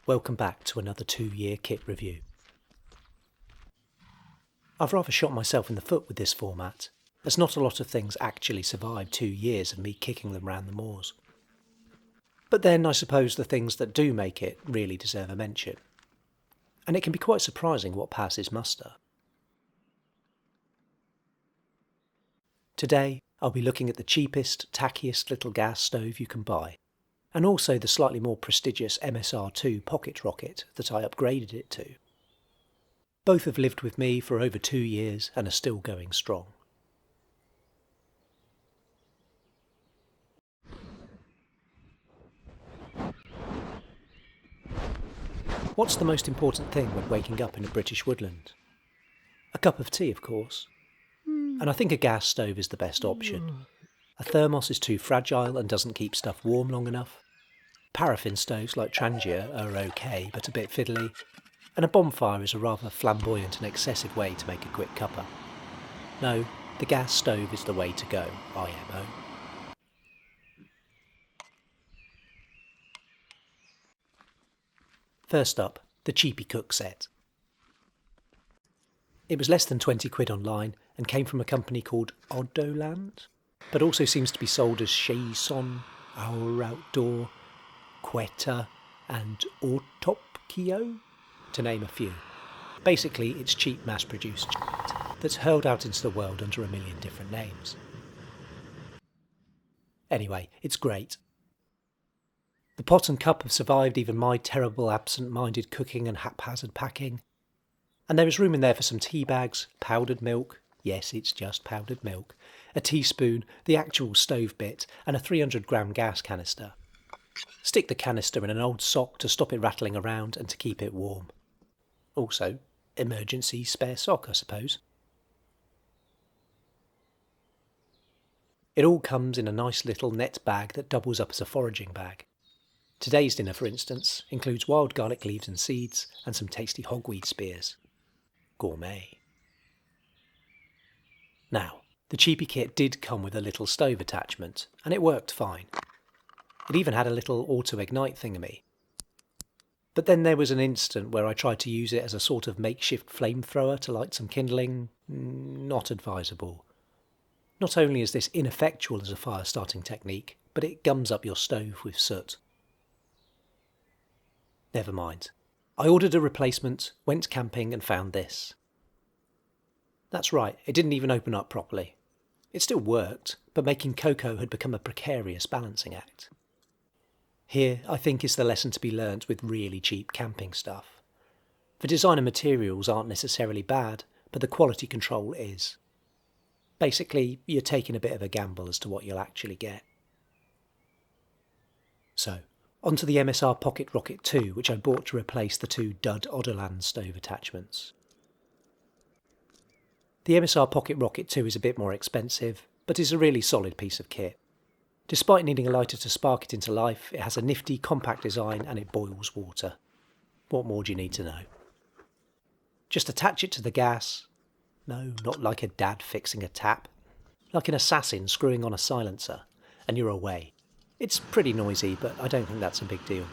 Welcome back to another 2-year kit review. I've rather shot myself in the foot with this format, as not a lot of things actually survive 2 years of me kicking them round the moors. But then I suppose the things that do make it really deserve a mention. And it can be quite surprising what passes muster. Today I'll be looking at the cheapest, tackiest little gas stove you can buy, and also the slightly more prestigious MSR2 pocket rocket that I upgraded it to. Both have lived with me for over 2 years and are still going strong. What's the most important thing when waking up in a British woodland? A cup of tea, of course. And I think a gas stove is the best option. A thermos is too fragile and doesn't keep stuff warm long enough. Paraffin stoves like Trangia are okay, but a bit fiddly. And a bonfire is a rather flamboyant and excessive way to make a quick cuppa. No, the gas stove is the way to go, IMO. First up, the cheapy cook set. It was less than 20 quid online and came from a company called Odoland, but also seems to be sold as Chason, Our Outdoor, Quetta and Autopkio, to name a few. Basically, it's cheap mass-produced shit that's hurled out into the world under a million different names. Anyway, it's great. The pot and cup have survived even my terrible absent-minded cooking and haphazard packing. And there is room in there for some tea bags, powdered milk, yes, it's just powdered milk, a teaspoon, the actual stove bit, and a 300-gram gas canister. Stick the canister in an old sock to stop it rattling around and to keep it warm. Also, emergency spare sock, I suppose. It all comes in a nice little net bag that doubles up as a foraging bag. Today's dinner, for instance, includes wild garlic leaves and seeds and some tasty hogweed spears. Gourmet. Now, the cheapy kit did come with a little stove attachment, and it worked fine. It even had a little auto-ignite thingamy. But then there was an instant where I tried to use it as a sort of makeshift flamethrower to light some kindling. Not advisable. Not only is this ineffectual as a fire-starting technique, but it gums up your stove with soot. Never mind. I ordered a replacement, went camping and found this. That's right, it didn't even open up properly. It still worked, but making cocoa had become a precarious balancing act. Here, I think, is the lesson to be learnt with really cheap camping stuff. The designer materials aren't necessarily bad, but the quality control is. Basically, you're taking a bit of a gamble as to what you'll actually get. So, onto the MSR Pocket Rocket 2, which I bought to replace the 2 dud Odoland stove attachments. The MSR Pocket Rocket 2 is a bit more expensive, but is a really solid piece of kit. Despite needing a lighter to spark it into life, it has a nifty, compact design and it boils water. What more do you need to know? Just attach it to the gas. No, not like a dad fixing a tap. Like an assassin screwing on a silencer, and you're away. It's pretty noisy, but I don't think that's a big deal.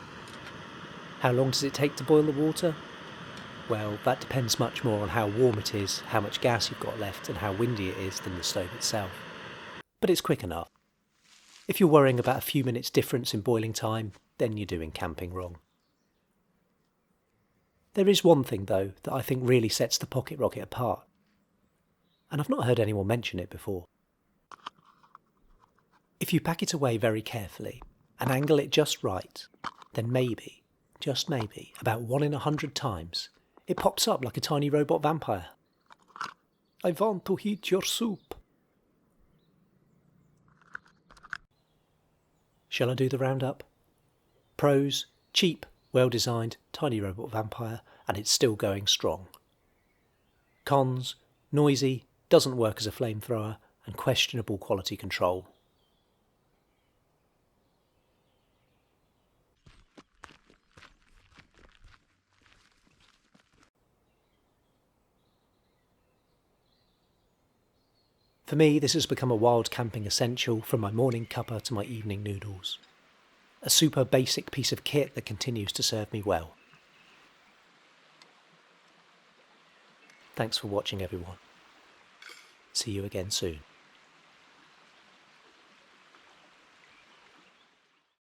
How long does it take to boil the water? Well, that depends much more on how warm it is, how much gas you've got left, and how windy it is than the stove itself. But it's quick enough. If you're worrying about a few minutes difference in boiling time, then you're doing camping wrong. There is one thing, though, that I think really sets the Pocket Rocket apart. And I've not heard anyone mention it before. If you pack it away very carefully and angle it just right, then maybe, just maybe, about 1 in 100 times, it pops up like a tiny robot vampire. I want to eat your soup. Shall I do the roundup? Pros: cheap, well-designed, tiny robot vampire, and it's still going strong. Cons: noisy, doesn't work as a flamethrower, and questionable quality control. For me, this has become a wild camping essential, from my morning cuppa to my evening noodles. A super basic piece of kit that continues to serve me well. Thanks for watching everyone. See you again soon.